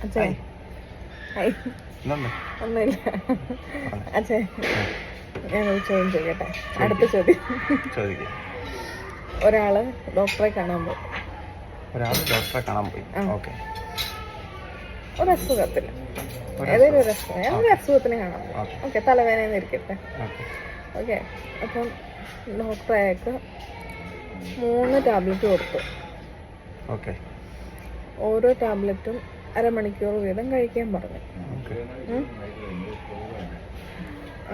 അച്ഛേ ഒന്നുമില്ല. അച്ഛേ ഞാനൊരു ചോദ്യം ചോദിക്കട്ടെ? അടുത്ത ചോദ്യം. ഒരാള് ഡോക്ടറെ കാണാൻ പോയി. ഒരു അസുഖത്തിന്, ഏതെങ്കിലും ഒരു അസുഖത്തിന് കാണാൻ പോയി. ഓക്കെ, തലവേദന ഇരിക്കട്ടെ. ഓക്കെ, അപ്പം ഡോക്ടർ അയാൾക്ക് 3 ടാബ്ലറ്റ് കൊടുത്തു. ഓരോ ടാബ്ലറ്റും അരമണിക്കൂർ വീതം കഴിക്കാൻ പറഞ്ഞു.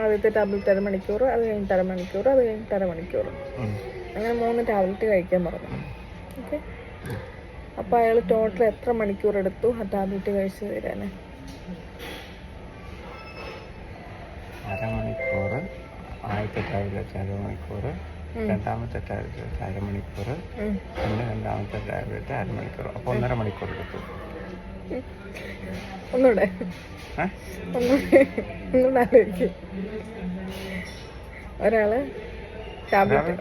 ആദ്യത്തെ ടാബ്ലറ്റ് അരമണിക്കൂർ, അത് കഴിഞ്ഞിട്ട് അരമണിക്കൂർ, അത് കഴിഞ്ഞിട്ട് അരമണിക്കൂർ, അങ്ങനെ 3 ടാബ്ലറ്റ് കഴിക്കാൻ പറഞ്ഞു. ഓക്കെ, അപ്പോൾ അയാൾ ടോട്ടൽ എത്ര മണിക്കൂർ എടുത്തു ആ ടാബ്ലറ്റ് കഴിച്ചു തരാന്? അരമണിക്കൂർ. ആദ്യത്തെ ടാബ്ലറ്റ് അരമണിക്കൂർ, രണ്ടാമത്തെ ടാബ്ലറ്റ് അരമണിക്കൂർ, പിന്നെ രണ്ടാമത്തെ ടാബ്ലറ്റ് അരമണിക്കൂർ. അപ്പോൾ 1.5 മണിക്കൂർ എടുത്തു. ഒന്നുകൂടെ ആലോചിക്കും.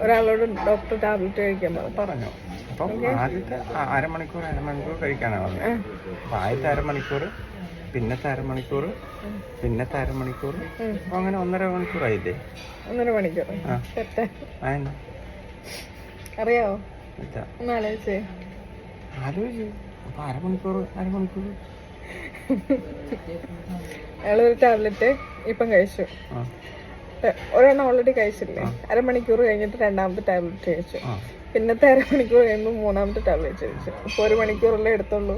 ഒരാളോട് ഡോക്ടർ ടാബ്ലറ്റ് കഴിക്കാൻ പറഞ്ഞു. അപ്പം ആദ്യത്തെ അരമണിക്കൂർ കഴിക്കാനാണ് പറഞ്ഞത്. അപ്പം ആദ്യത്തെ അരമണിക്കൂർ, പിന്നത്തെ അരമണിക്കൂർ, പിന്നത്തെ അരമണിക്കൂർ, അപ്പം അങ്ങനെ 1.5 മണിക്കൂറായില്ലേ? 1.5 മണിക്കൂർ അറിയാവോ? ആലോചിച്ചു. അപ്പം അരമണിക്കൂർ അയാളൊരു ടാബ്ലറ്റ് ഇപ്പം കഴിച്ചു. ഒരെണ്ണം ഓൾറെഡി കഴിച്ചില്ലേ? അരമണിക്കൂർ കഴിഞ്ഞിട്ട് രണ്ടാമത്തെ ടാബ്ലറ്റ് കഴിച്ചു. പിന്നത്തെ അരമണിക്കൂർ കഴിയുമ്പോൾ 3ാമത്തെ ടാബ്ലറ്റ് കഴിച്ചു. ഇപ്പോൾ 1 മണിക്കൂറല്ലേ എടുത്തുള്ളൂ.